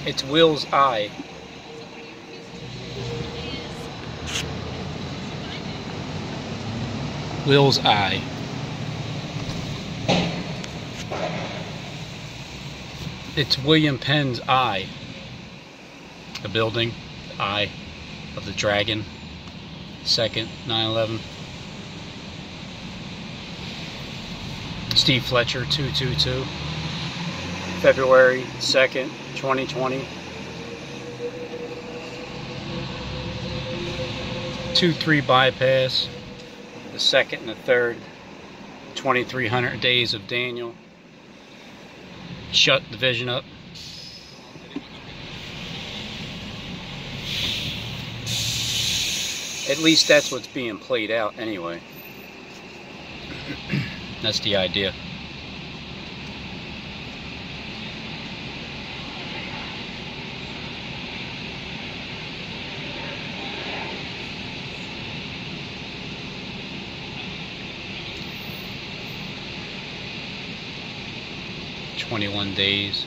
It's WillsEye. WillsEye. It's William Penn's eye. The building, the eye of the dragon. 2nd, 9/11. Steve Fletcher, 222. February 2nd, 2020. 2-3 bypass. The 2nd and the 3rd. 2300 days of Daniel. Shut the vision up. At least that's what's being played out anyway. That's the idea. "21 days.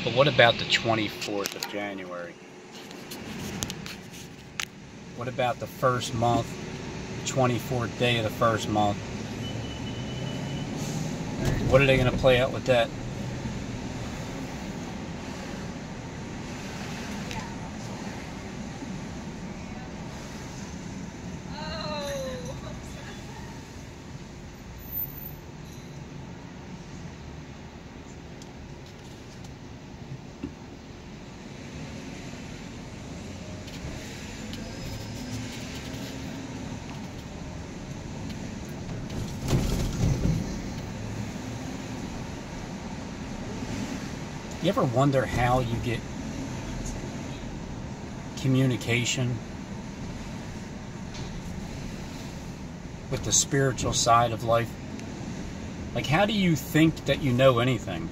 But what about the 24th of January? What about the first month, the 24th day of the first month? What are they going to play out with that? You ever wonder how you get communication with the spiritual side of life? Like, how do you think that you know anything?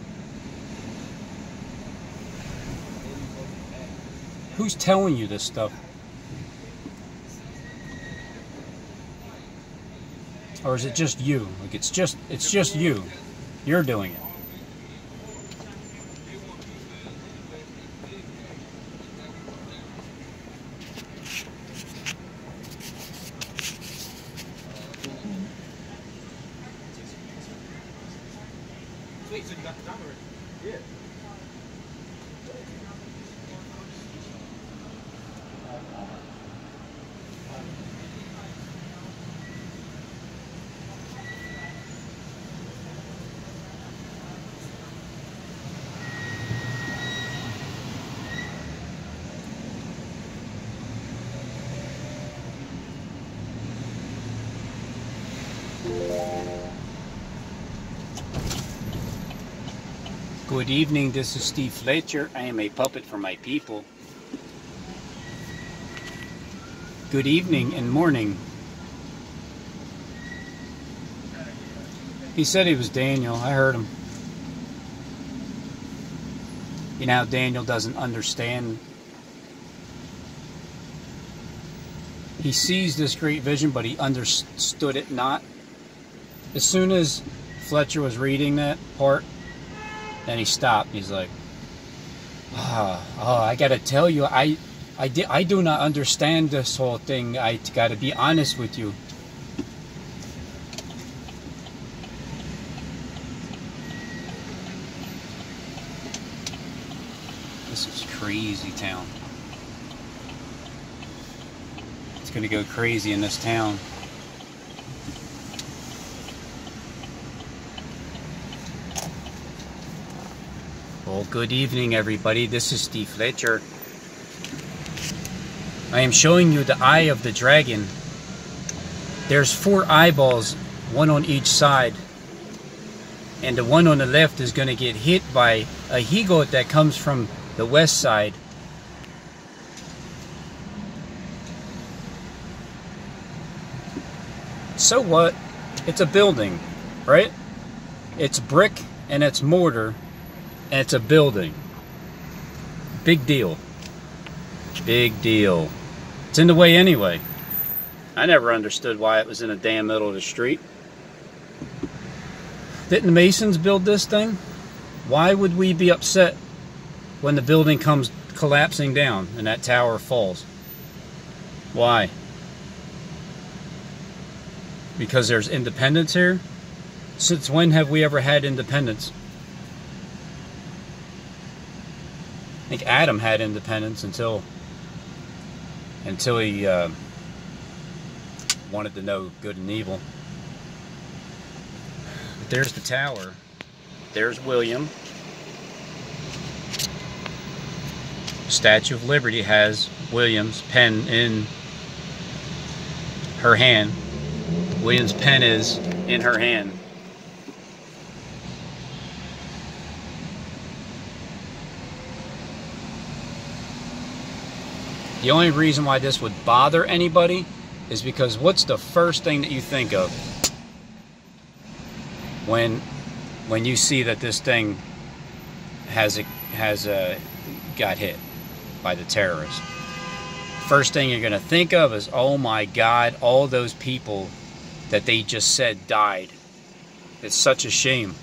Who's telling you this stuff? Or is it just you? Like, it's just you. You're doing it. Wait, so you got the time already? Yeah. Good evening, this is Steve Fletcher. I am a puppet for my people. Good evening and morning. He said he was Daniel. I heard him. You know how Daniel doesn't understand. He sees this great vision, but he understood it not. As soon as Fletcher was reading that part, then he stopped. He's like, I gotta tell you, I do not understand this whole thing. I gotta be honest with you. This is crazy town. It's gonna go crazy in this town. Well, good evening, everybody. This is Steve Fletcher. I am showing you the eye of the dragon. There's 4 eyeballs, one on each side. And the one on the left is going to get hit by a he-goat that comes from the west side. So what? It's a building, right? It's brick and it's mortar. And it's a building. Big deal. Big deal. It's in the way anyway. I never understood why it was in the damn middle of the street. Didn't the Masons build this thing? Why would we be upset when the building comes collapsing down and that tower falls? Why? Because there's independence here? Since when have we ever had independence? I think Adam had independence until he wanted to know good and evil. But there's the tower. There's William. Statue of Liberty has William's pen in her hand. William's pen is in her hand. The only reason why this would bother anybody is because what's the first thing that you think of when you see that this thing has got hit by the terrorists? First thing you're going to think of is, oh my God, all those people that they just said died. It's such a shame.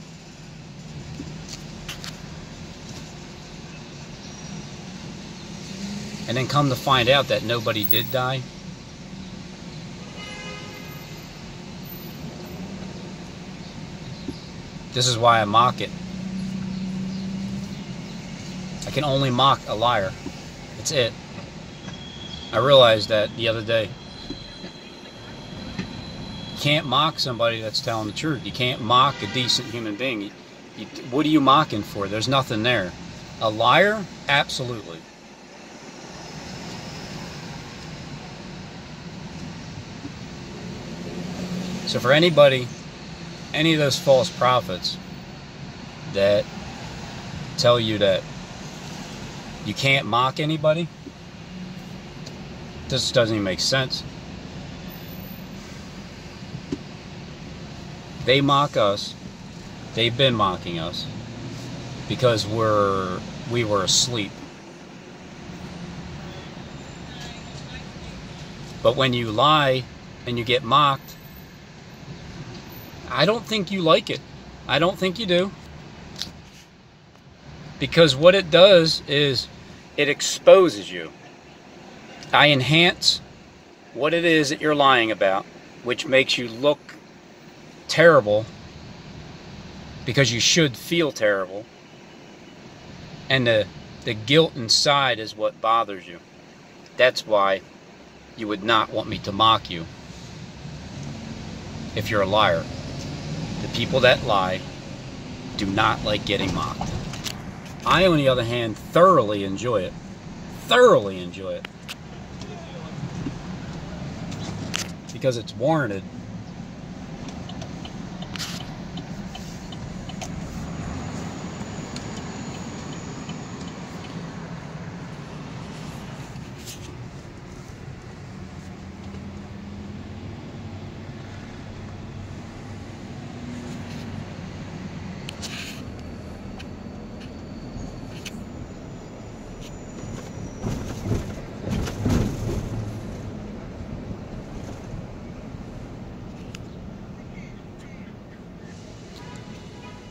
And then come to find out that nobody did die. This is why I mock it. I can only mock a liar. That's it. I realized that the other day. You can't mock somebody that's telling the truth. You can't mock a decent human being. What are you mocking for? There's nothing there. A liar? Absolutely. So for anybody, any of those false prophets that tell you that you can't mock anybody, this doesn't even make sense. They mock us. They've been mocking us because we were asleep. But when you lie and you get mocked, I don't think you like it. I don't think you do. Because what it does is it exposes you. I enhance what it is that you're lying about, which makes you look terrible because you should feel terrible. And the guilt inside is what bothers you. That's why you would not want me to mock you if you're a liar. The people that lie do not like getting mocked. I, on the other hand, thoroughly enjoy it. Thoroughly enjoy it. Because it's warranted.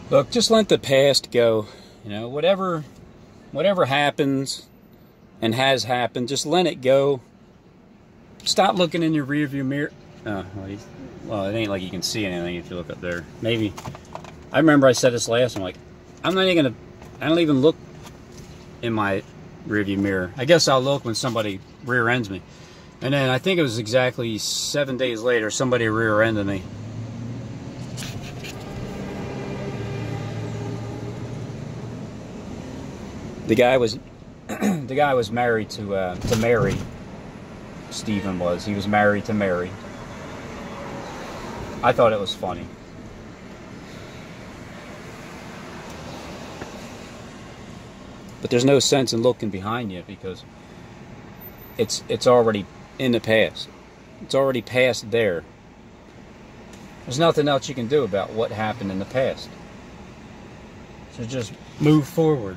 Look, just let the past go. You know, whatever happens and has happened, just let it go. Stop looking in your rearview mirror. Oh, well, it ain't like you can see anything if you look up there. Maybe. I remember I said this last. I'm like, I don't even look in my rearview mirror. I guess I'll look when somebody rear ends me. And then I think it was exactly 7 days later, somebody rear ended me. The guy was married to Mary. Stephen was. He was married to Mary. I thought it was funny. But there's no sense in looking behind you because it's already in the past. It's already past there. There's nothing else you can do about what happened in the past. So just move forward.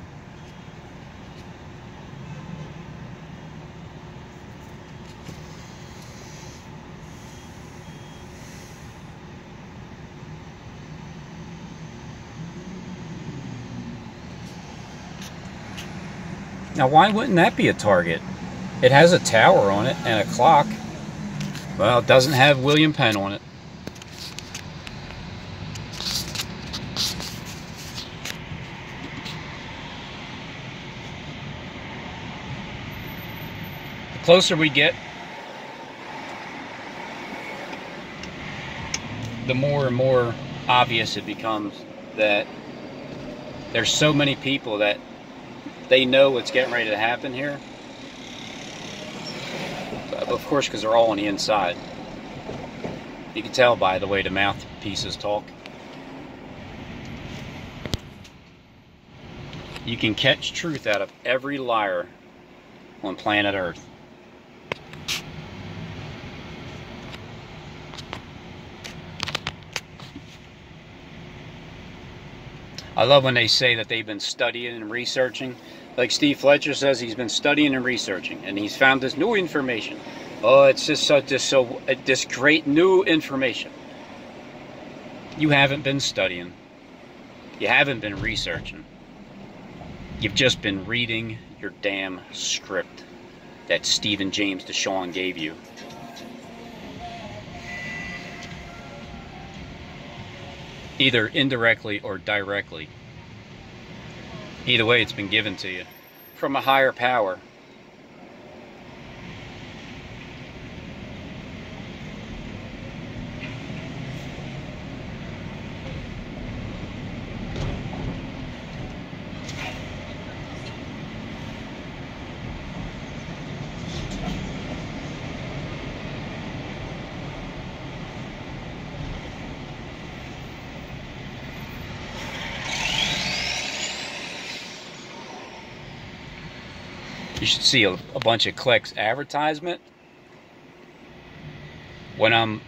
Now, why wouldn't that be a target? It has a tower on it and a clock. Well, it doesn't have William Penn on it. The closer we get, the more and more obvious it becomes that there's so many people that they know what's getting ready to happen here. Of course, because they're all on the inside. You can tell by the way the mouthpieces talk. You can catch truth out of every liar on planet Earth. I love when they say that they've been studying and researching. Like Steve Fletcher says, he's been studying and researching, and he's found this new information. Oh, it's just this great new information. You haven't been studying. You haven't been researching. You've just been reading your damn script that Stephen James DeShawn gave you. Either indirectly or directly. Either way, it's been given to you from a higher power. You should see a bunch of clicks advertisement. When I'm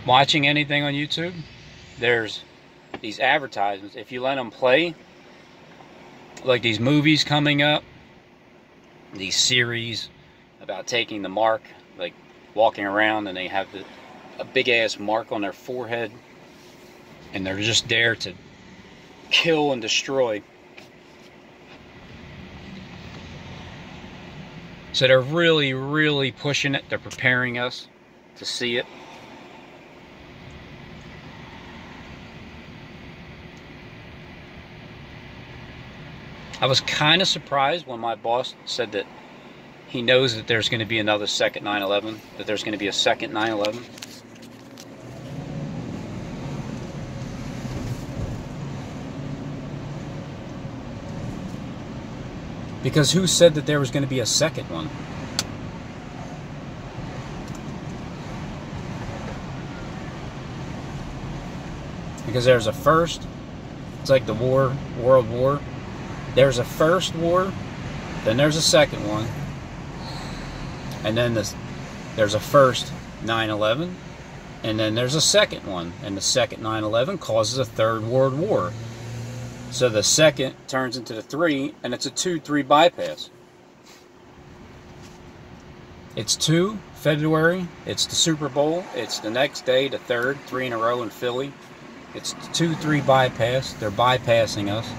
watching anything on YouTube, there's these advertisements. If you let them play, like these movies coming up, these series about taking the mark, like walking around and they have a big ass mark on their forehead and they're just there to kill and destroy. So they're really, really pushing it. They're preparing us to see it. I was kind of surprised when my boss said that he knows that there's going to be another second 9/11, that there's going to be a second 9/11. Because who said that there was going to be a second one? Because there's a first. It's like the World War. There's a first war, then there's a second one, and then there's a first 9/11, and then there's a second one, and the second 9/11 causes a third world war. So the second turns into the 3, and it's a 2-3 bypass. It's 2 February, it's the Superbowl, it's the next day, the 3rd, 3 in a row in Philly. It's 2-3 bypass. They're bypassing us.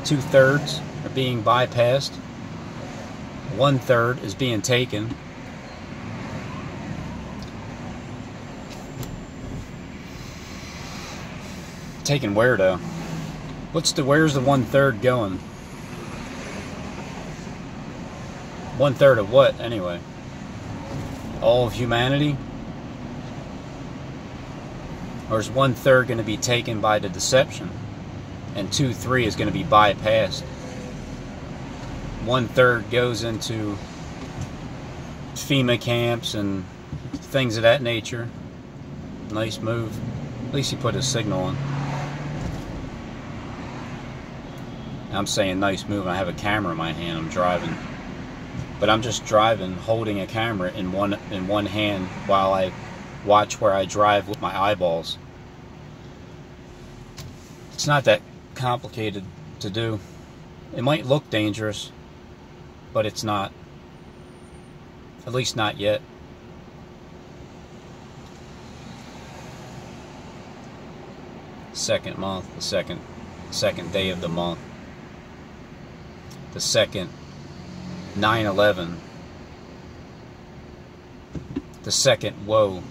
2/3 are being bypassed. 1/3 is being taken. Taken where though? Where's the 1/3 going? 1/3 of what anyway? All of humanity? Or is 1/3 going to be taken by the deception? And 2-3 is going to be bypassed. 1/3 goes into FEMA camps and things of that nature. Nice move. At least he put his signal on. I'm saying nice move. I have a camera in my hand. I'm driving, but I'm just driving, holding a camera in one hand while I watch where I drive with my eyeballs. It's not that complicated to do. It might look dangerous, but it's not. At least not yet. Second month, the second day of the month. the second 9/11, the second woe,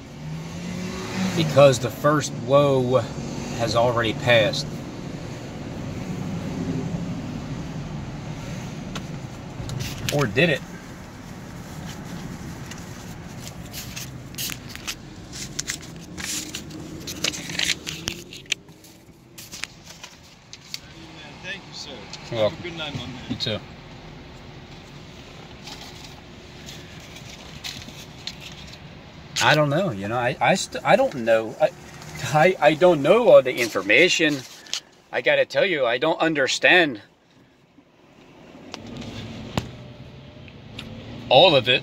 because the first woe has already passed. Or did it? Thank you, sir. You're welcome. Have a good night, my man. You too. I don't know, you know, I don't know. I don't know all the information. I gotta tell you, I don't understand all of it.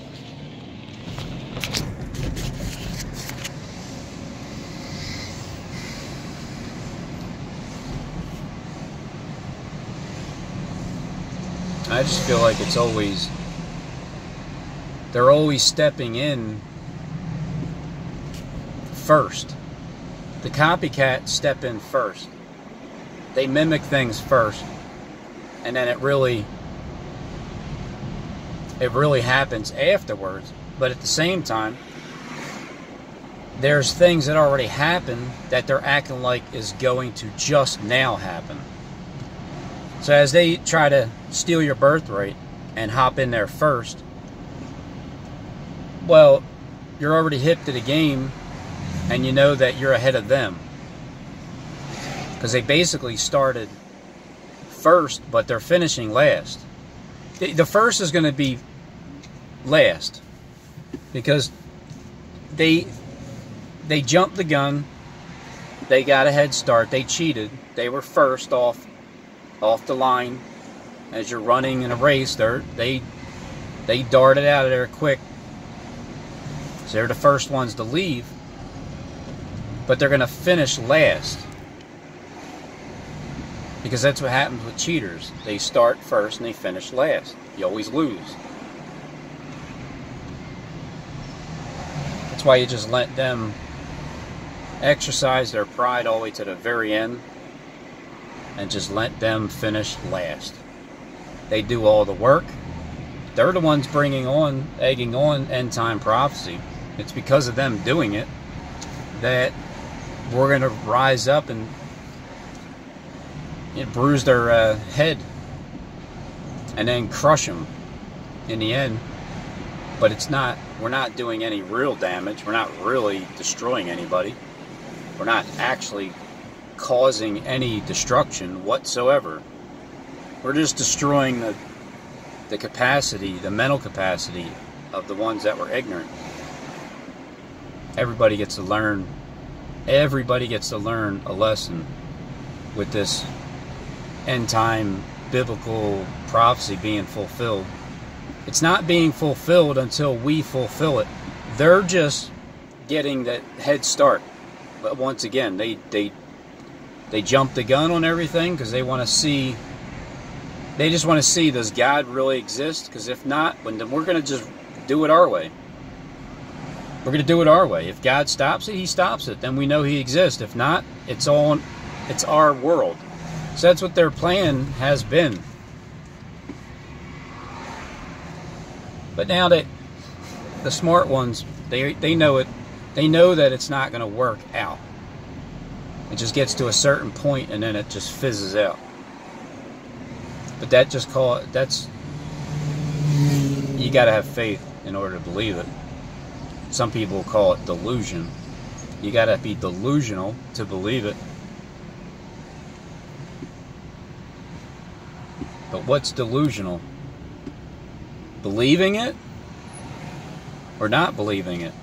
I just feel like it's always, they're always stepping in first. The copycats step in first. They mimic things first, and then it really happens afterwards. But at the same time, there's things that already happened that they're acting like is going to just now happen. So as they try to steal your birthright and hop in there first, well, you're already hip to the game, and you know that you're ahead of them. Because they basically started first, but they're finishing last. The first is going to be last, because they jumped the gun, they got a head start, they cheated, they were first off the line. As you're running in a race, they darted out of there quick, so they're the first ones to leave, but they're going to finish last, because that's what happens with cheaters. They start first and they finish last. You always lose. That's why you just let them exercise their pride all the way to the very end, and just let them finish last. They do all the work. They're the ones egging on end time prophecy. It's because of them doing it that we're going to rise up and bruise their head and then crush them in the end. But it's not, we're not doing any real damage. We're not really destroying anybody. We're not actually causing any destruction whatsoever. We're just destroying the capacity, the mental capacity of the ones that were ignorant. Everybody gets to learn a lesson with this end time biblical prophecy being fulfilled. It's not being fulfilled until we fulfill it. They're just getting that head start. But once again, they jump the gun on everything because they want to see. They just want to see, does God really exist? Because if not, then we're going to just do it our way. We're going to do it our way. If God stops it, He stops it. Then we know He exists. If not, it's our world. So that's what their plan has been. But now that the smart ones, they know it. They know that it's not going to work out. It just gets to a certain point and then it just fizzes out. But that's, you got to have faith in order to believe it. Some people call it delusion. You got to be delusional to believe it. But what's delusional? Believing it or not believing it?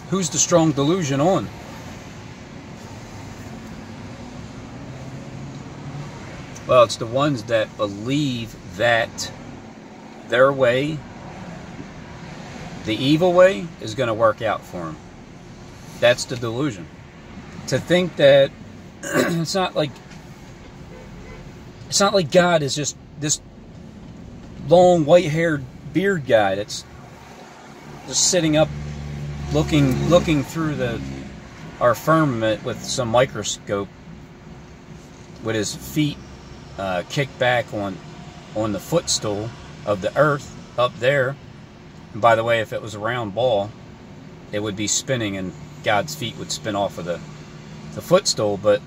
Who's the strong delusion on? Well, it's the ones that believe that their way, the evil way, is going to work out for them. That's the delusion. To think that it's not like God is just this long white-haired beard guy that's just sitting up looking through our firmament with some microscope with his feet kicked back on on the footstool of the earth up there. And by the way, if it was a round ball, it would be spinning and God's feet would spin off of the footstool. But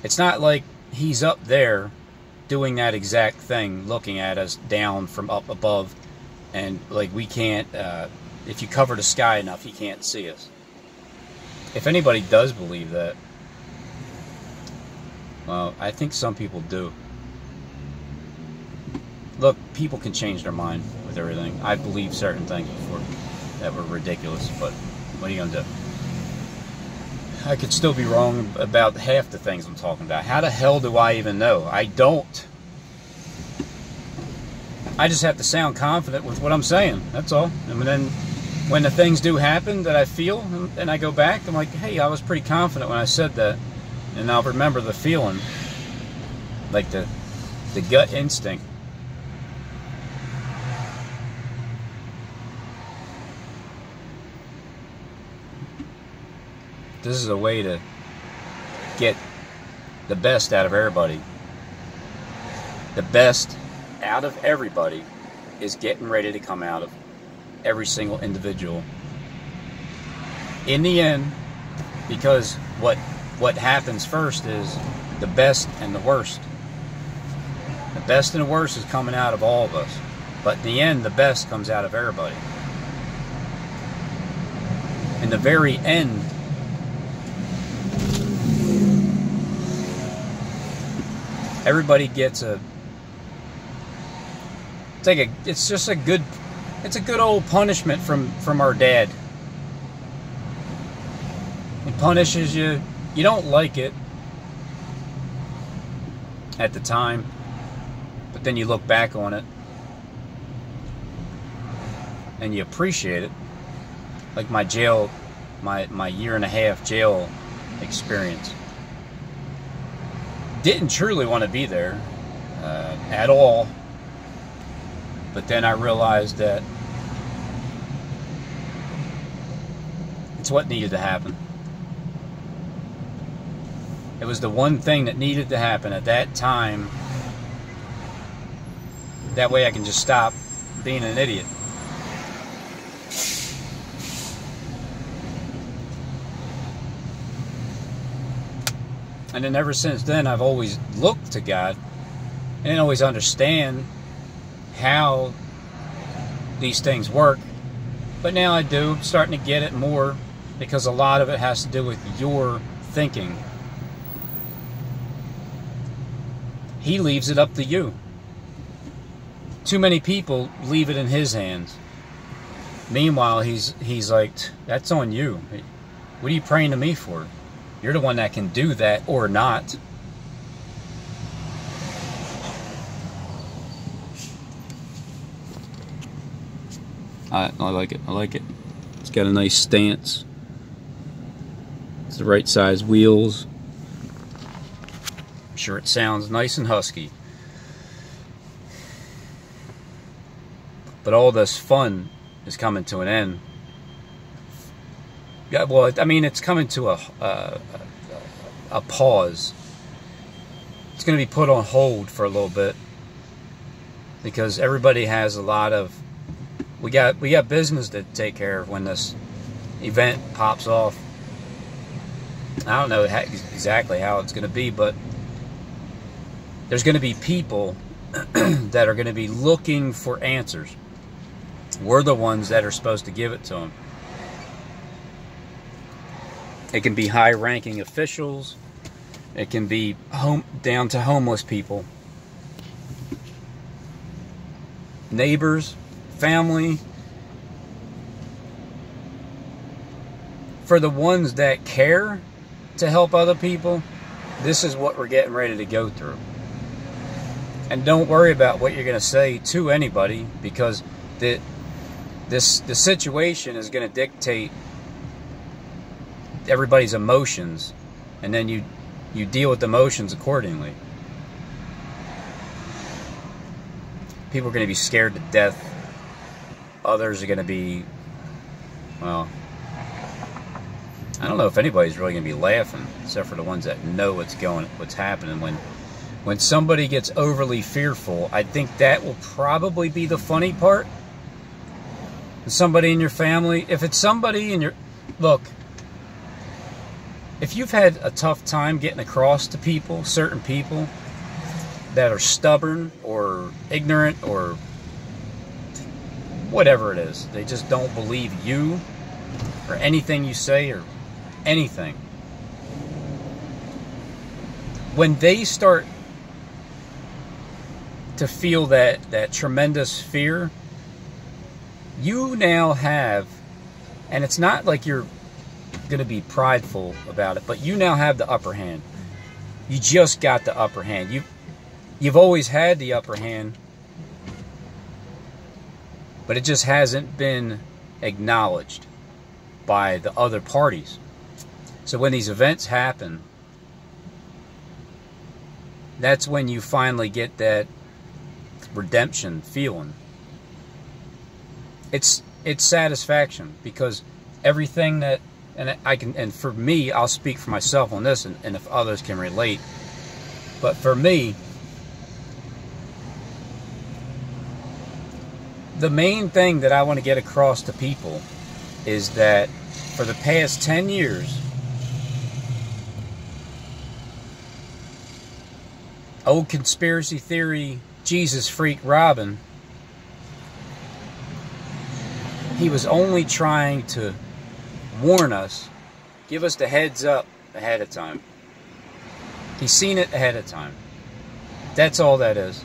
it's not like he's up there doing that exact thing, looking at us down from up above, and like we can't, if you cover the sky enough, he can't see us. If anybody does believe that, well, I think some people do. Look, people can change their mind with everything. I believe certain things before that were ridiculous, but what are you gonna do? I could still be wrong about half the things I'm talking about. How the hell do I even know? I don't. I just have to sound confident with what I'm saying. That's all. And then when the things do happen that I feel, and I go back, I'm like, hey, I was pretty confident when I said that. And I'll remember the feeling, like the gut instinct. This is a way to get the best out of everybody. The best out of everybody is getting ready to come out of every single individual. In the end, because what happens first is the best and the worst. The best and the worst is coming out of all of us. But in the end, the best comes out of everybody. In the very end, everybody gets it's a good old punishment from our dad. It punishes you. You don't like it at the time, but then you look back on it and you appreciate it. Like my jail, my year and a half jail experience. Didn't truly want to be there at all, but then I realized that it's what needed to happen. It was the one thing that needed to happen at that time. That way I can just stop being an idiot. And then ever since then, I've always looked to God and didn't always understand how these things work. But now I do, starting to get it more, because a lot of it has to do with your thinking. He leaves it up to you. Too many people leave it in his hands. Meanwhile, he's like, that's on you. What are you praying to me for? You're the one that can do that or not. I like it. I like it. It's got a nice stance. It's the right size wheels. I'm sure it sounds nice and husky. But all this fun is coming to an end. Yeah, well, I mean, it's coming to a pause. It's going to be put on hold for a little bit, because everybody has a lot of, we got business to take care of when this event pops off. I don't know exactly how it's going to be, but there's going to be people that are going to be looking for answers. We're the ones that are supposed to give it to them. It can be high-ranking officials. It can be down to homeless people. Neighbors, family. For the ones that care to help other people, this is what we're getting ready to go through. And don't worry about what you're going to say to anybody, because the situation is going to dictate everybody's emotions, and then you deal with emotions accordingly. People are going to be scared to death. Others are going to be, well, I don't know if anybody's really going to be laughing, except for the ones that know what's happening When somebody gets overly fearful, I think that will probably be the funny part. Somebody in your family, if it's somebody in your... Look, if you've had a tough time getting across to people, certain people that are stubborn or ignorant or whatever it is, they just don't believe you or anything you say or anything. When they start to feel that tremendous fear, you now have, and it's not like you're going to be prideful about it, but you now have the upper hand. You just got the upper hand. You've always had the upper hand, but it just hasn't been acknowledged by the other parties. So when these events happen, that's when you finally get that redemption feeling. It's satisfaction, because everything that, and for me, I'll speak for myself on this, and if others can relate, but for me, the main thing that I want to get across to people is that for the past 10 years, old conspiracy theory Jesus freak Robin, he was only trying to warn us, give us the heads up ahead of time. He's seen it ahead of time. That's all that is.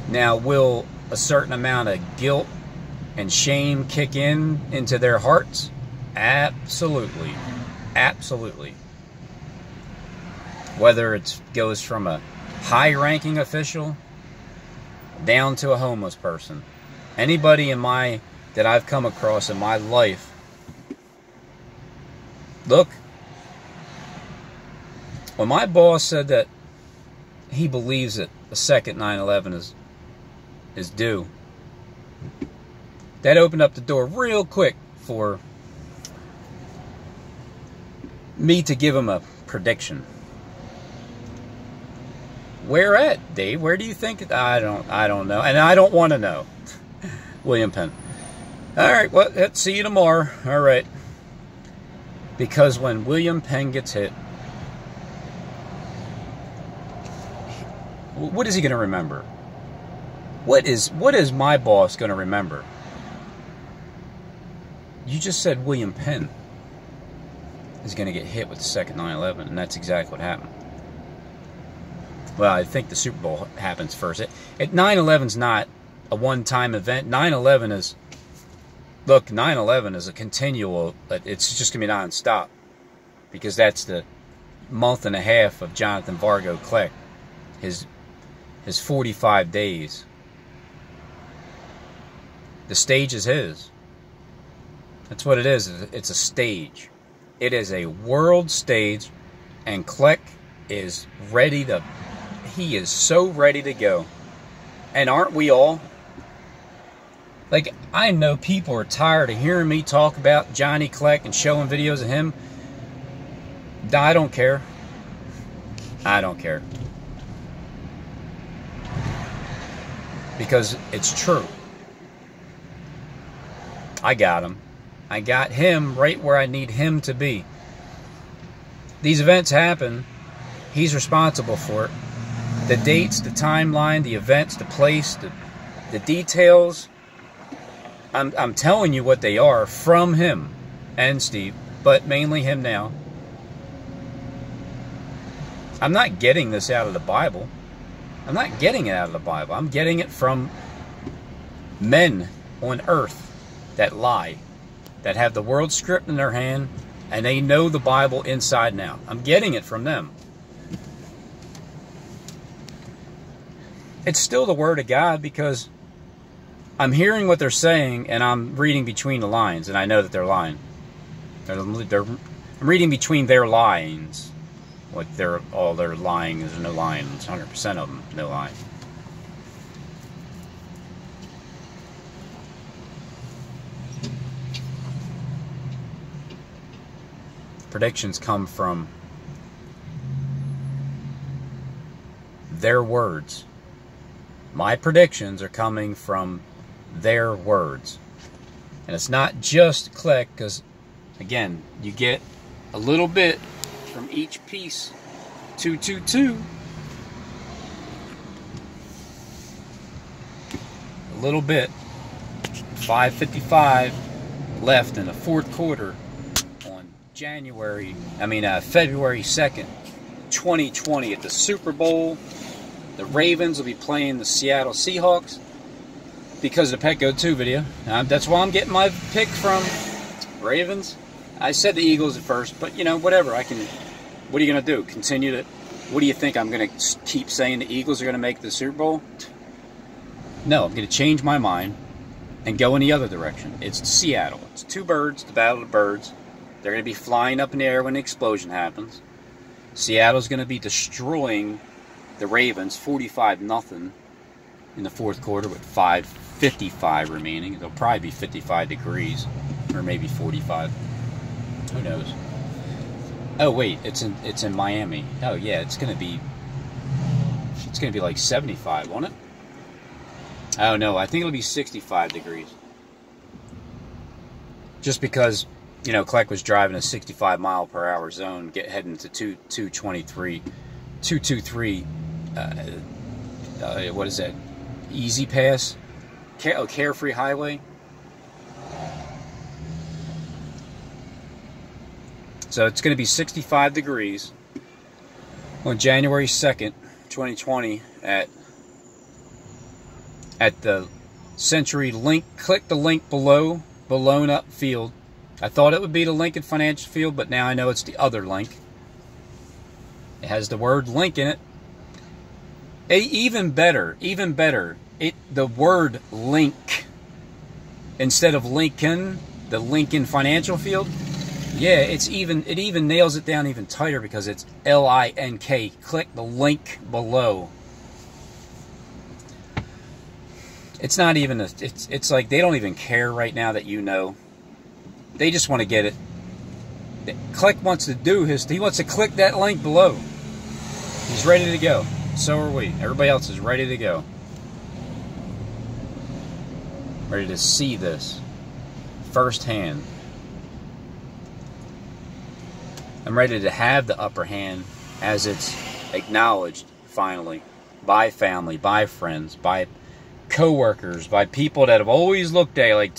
Now, will a certain amount of guilt and shame kick into their hearts? Absolutely. Absolutely. Whether it goes from a high-ranking official down to a homeless person. Anybody that I've come across in my life. Look, when my boss said that he believes that a second 9/11 is due, that opened up the door real quick for me to give him a prediction. Where at, Dave? Where do you think? I don't know, and I don't want to know. William Penn. All right, well, let's see you tomorrow. All right. Because when William Penn gets hit, what is he going to remember? What is my boss going to remember? You just said William Penn is going to get hit with the second 9/11, and that's exactly what happened. Well, I think the Super Bowl happens first. 9/11's not a one-time event. 9/11 is, look, 9/11 is a continual, it's just going to be non-stop, because that's the month and a half of Jonathan Vargo Kleck, his 45 days. The stage is his. That's what it is. It's a stage. It is a world stage, and Kleck is ready to, he is so ready to go. And aren't we all? Like, I know people are tired of hearing me talk about Johnny Kleck and showing videos of him. I don't care. I don't care. Because it's true. I got him. I got him right where I need him to be. These events happen. He's responsible for it. The dates, the timeline, the events, the place, the details. I'm telling you what they are from him and Steve, but mainly him now. I'm not getting this out of the Bible. I'm not getting it out of the Bible. I'm getting it from men on earth that lie, that have the world script in their hand, and they know the Bible inside and out. I'm getting it from them. It's still the Word of God, because I'm hearing what they're saying, and I'm reading between the lines, and I know that they're lying. I'm reading between their lines. Like they're lying. There's no lying. It's 100% of them, no lying. predictions come from their words. My predictions are coming from their words. And it's not just click, because, again, you get a little bit from each piece. 222. A little bit. 5:55 left in the fourth quarter on February 2nd, 2020 at the Super Bowl. The Ravens will be playing the Seattle Seahawks because of the Petco 2 video. That's why I'm getting my pick from Ravens. I said the Eagles at first, but you know, whatever. What are you going to do? Continue to... What do you think? I'm going to keep saying the Eagles are going to make the Super Bowl? No, I'm going to change my mind and go in the other direction. It's Seattle. It's two birds, the battle of the birds. They're going to be flying up in the air when the explosion happens. Seattle's going to be destroying the Ravens 45-0 in the fourth quarter with 5:55 remaining. It'll probably be 55 degrees or maybe 45. Who knows? Oh wait, it's in Miami. Oh yeah, it's gonna be like 75, won't it? Oh no, I think it'll be 65 degrees. Just because, you know, Kleck was driving a 65-mile-per-hour zone, heading to 223, what is that? Easy Pass? Carefree Highway? So it's going to be 65 degrees on January 2nd, 2020 at the Century Link. Click the link below, blown up field. I thought it would be the Lincoln Financial Field, but now I know it's the other link. It has the word link in it. Even better, the word link instead of Lincoln, the Lincoln Financial Field. Yeah, it even nails it down even tighter because it's L-I-N-K. Click the link below. It's not even it's like they don't even care right now that you know. They just want to get it. Click wants to do he wants to click that link below. He's ready to go. So are we. Everybody else is ready to go. Ready to see this firsthand. I'm ready to have the upper hand as it's acknowledged finally by family, by friends, by co-workers, by people that have always looked at it like,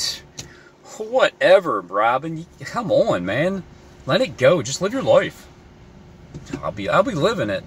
whatever, Robin, come on, man, let it go, just live your life. I'll be living it.